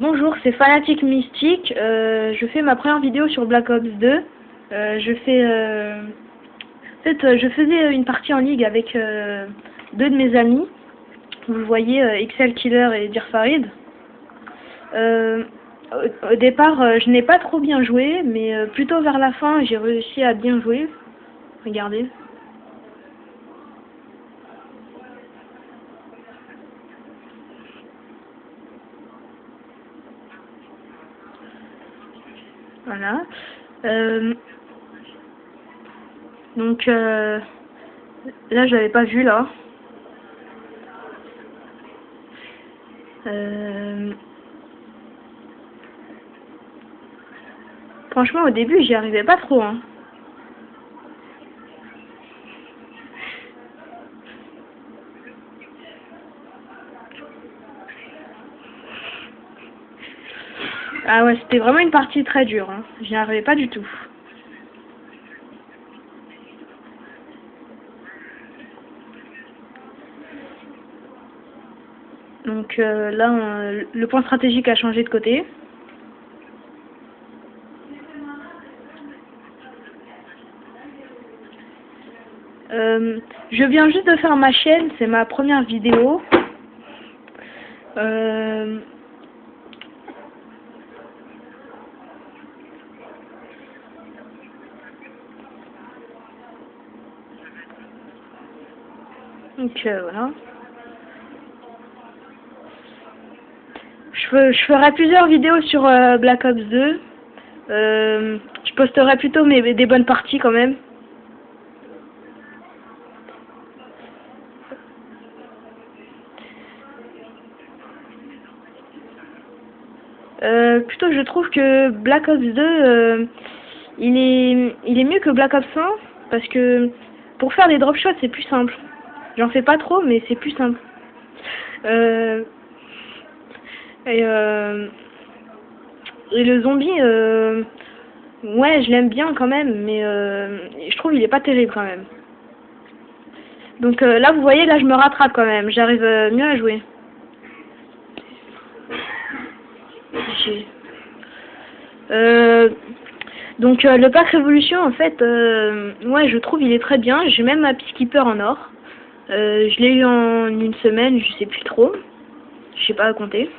Bonjour, c'est Fanatic Mystique. Je fais ma première vidéo sur Black Ops 2. Je faisais une partie en ligue avec deux de mes amis. Vous voyez, XL Killer et Dir Farid. Au départ, je n'ai pas trop bien joué, mais plutôt vers la fin, j'ai réussi à bien jouer. Regardez. Voilà. Donc là, je l'avais pas vu là. Franchement, au début, j'y arrivais pas trop, hein. Ah ouais, c'était vraiment une partie très dure, hein. J'y arrivais pas du tout. Donc là, le point stratégique a changé de côté. Je viens juste de faire ma chaîne, c'est ma première vidéo. Donc voilà. Je ferai plusieurs vidéos sur Black Ops 2. Je posterai plutôt des bonnes parties quand même. Plutôt je trouve que Black Ops 2 il est mieux que Black Ops 1 parce que pour faire des drop shots c'est plus simple. J'en fais pas trop mais c'est plus simple. Et le zombie, ouais, je l'aime bien quand même, mais je trouve il est pas terrible quand même. Donc là, vous voyez, là, je me rattrape quand même. J'arrive mieux à jouer. Donc le pack Révolution, en fait, ouais, je trouve il est très bien. J'ai même ma Peacekeeper en or. Je l'ai eu en une semaine, je sais plus trop. Je sais pas à compter.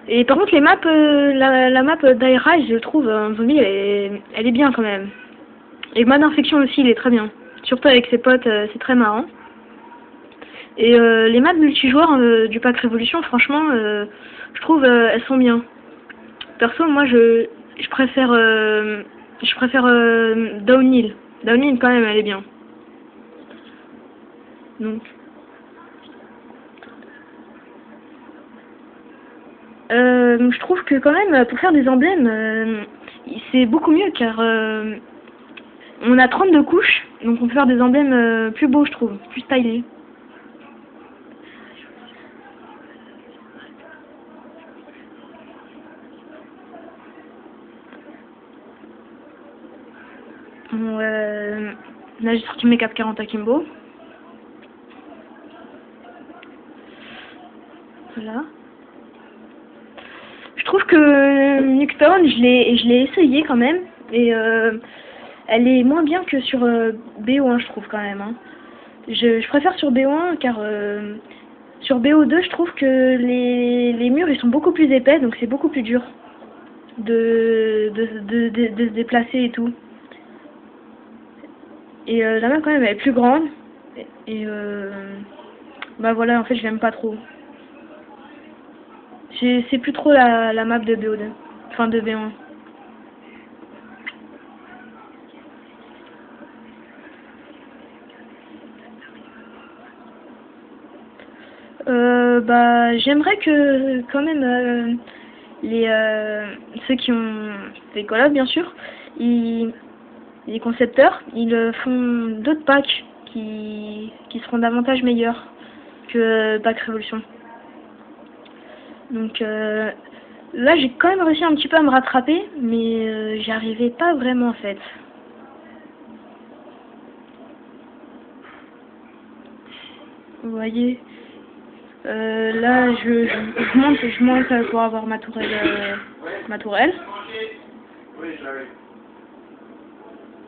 Et par contre, les maps, la map d'Airrise, je trouve, en zombie, elle est bien quand même. Et Mode Infection aussi, il est très bien. Surtout avec ses potes, c'est très marrant. Et les maps multijoueurs du pack Révolution, franchement, je trouve elles sont bien. Perso, moi, je préfère Downhill. Downhill, quand même, elle est bien. Donc. Je trouve que quand même, pour faire des emblèmes, c'est beaucoup mieux car on a 32 couches, donc on peut faire des emblèmes plus beaux, je trouve, plus stylés. Là, j'ai sorti mes 440 Akimbo. Voilà. Je trouve que Nuketown, je l'ai essayé quand même, et elle est moins bien que sur BO1, je trouve quand même. Hein. Je préfère sur BO1 car sur BO2, je trouve que les murs ils sont beaucoup plus épais, donc c'est beaucoup plus dur de se déplacer et tout. Et la map quand même elle est plus grande, et bah voilà, en fait je l'aime pas trop. C'est plus trop la map de BO2, enfin de B1. Bah j'aimerais que quand même ceux qui ont fait collab bien sûr, les concepteurs, ils font d'autres packs qui seront davantage meilleurs que pack Révolution. Donc là j'ai quand même réussi un petit peu à me rattraper, mais j'y arrivais pas vraiment en fait. Vous voyez. Là, je monte pour avoir ma tourelle. Ma tourelle.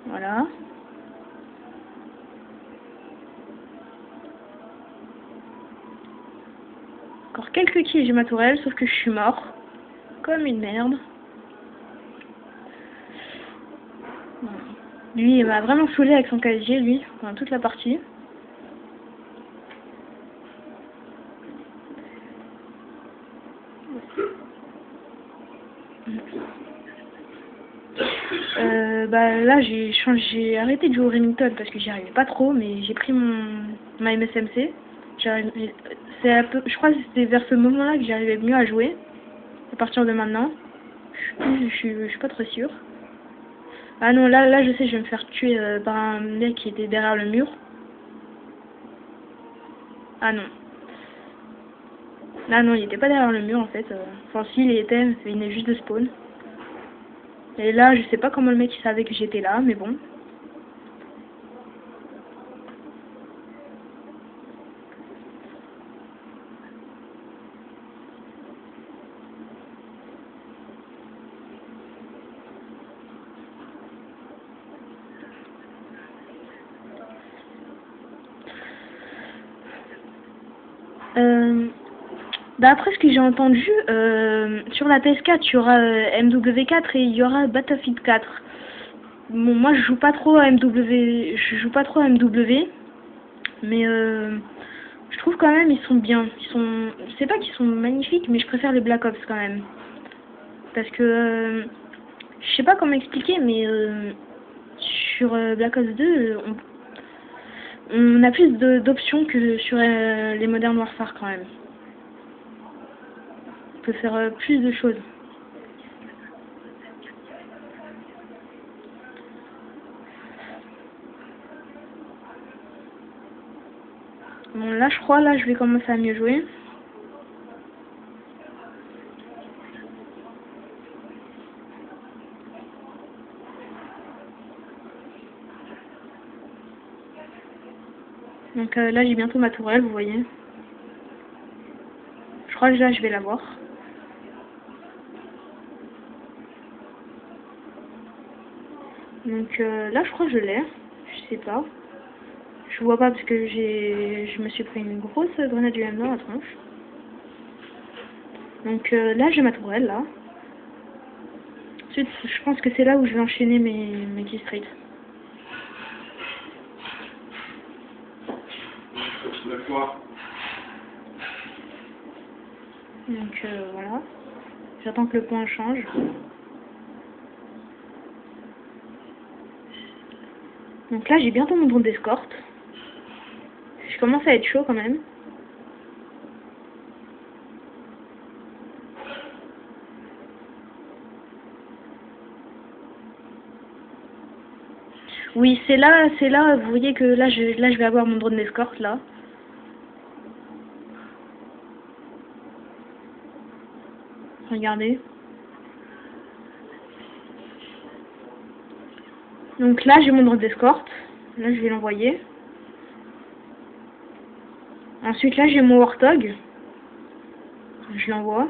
Voilà. Encore quelques kills, j'ai ma tourelle, sauf que je suis mort. Comme une merde. Lui, il m'a vraiment saoulé avec son casier, lui, pendant toute la partie. Bah là, j'ai arrêté de jouer au Remington parce que j'y arrivais pas trop, mais j'ai pris ma MSMC. Je crois que c'était vers ce moment-là que j'arrivais mieux à jouer. À partir de maintenant, je suis pas trop sûre. Ah non, là je sais, je vais me faire tuer par un mec qui était derrière le mur. Ah non. Ah non, il était pas derrière le mur en fait. Enfin si, il était, il venait juste de spawn. Et là, je sais pas comment le mec il savait que j'étais là, mais bon. D'après ce que j'ai entendu, sur la PS4, il y aura MW4 et il y aura Battlefield 4. Bon, moi, je joue pas trop à MW, mais je trouve quand même ils sont bien. Je sais pas qu'ils sont magnifiques, mais je préfère les Black Ops quand même. Parce que, je sais pas comment expliquer, mais sur Black Ops 2, on a plus d'options que sur les Modern Warfare quand même. On peut faire plus de choses. Bon, là, je crois, là, je vais commencer à mieux jouer. Donc là, j'ai bientôt ma tourelle, vous voyez. Je crois que là, je vais l'avoir. Donc là, je crois que je l'ai. Je sais pas. Je vois pas parce que je me suis pris une grosse grenade UM dans la tronche. Donc là, j'ai ma tourelle, là. Ensuite, je pense que c'est là où je vais enchaîner mes districts. Donc voilà. J'attends que le point change. Donc là, j'ai bientôt mon drone d'escorte. Je commence à être chaud quand même. Oui, c'est là, vous voyez que là, je vais avoir mon drone d'escorte, là. Regardez. Donc là, j'ai mon drone d'escorte. Là, je vais l'envoyer. Ensuite, là, j'ai mon Warthog. Je l'envoie.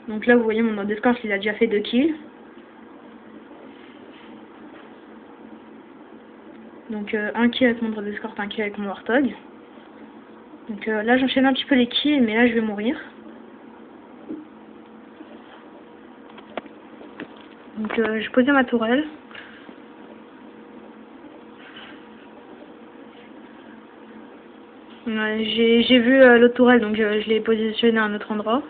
Donc là, vous voyez, mon drone d'escorte, il a déjà fait 2 kills. Donc 1 kill avec mon drone d'escorte, 1 kill avec mon Warthog. Donc là, j'enchaîne un petit peu les kills, mais là, je vais mourir. Donc je posais ma tourelle. Ouais, j'ai vu l'autre tourelle, donc je l'ai positionnée à un autre endroit.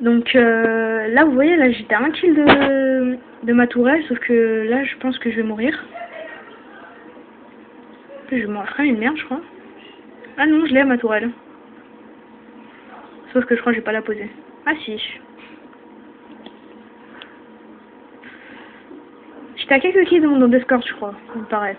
Donc là, vous voyez, là j'étais à 1 kill de ma tourelle, sauf que là, je pense que je vais mourir. Je vais mourir une merde, je crois. Ah non, je l'ai à ma tourelle. Sauf que je crois que je vais pas la poser. Ah si. J'étais à quelques kills de mon drone d'escorte, je crois, il me paraît.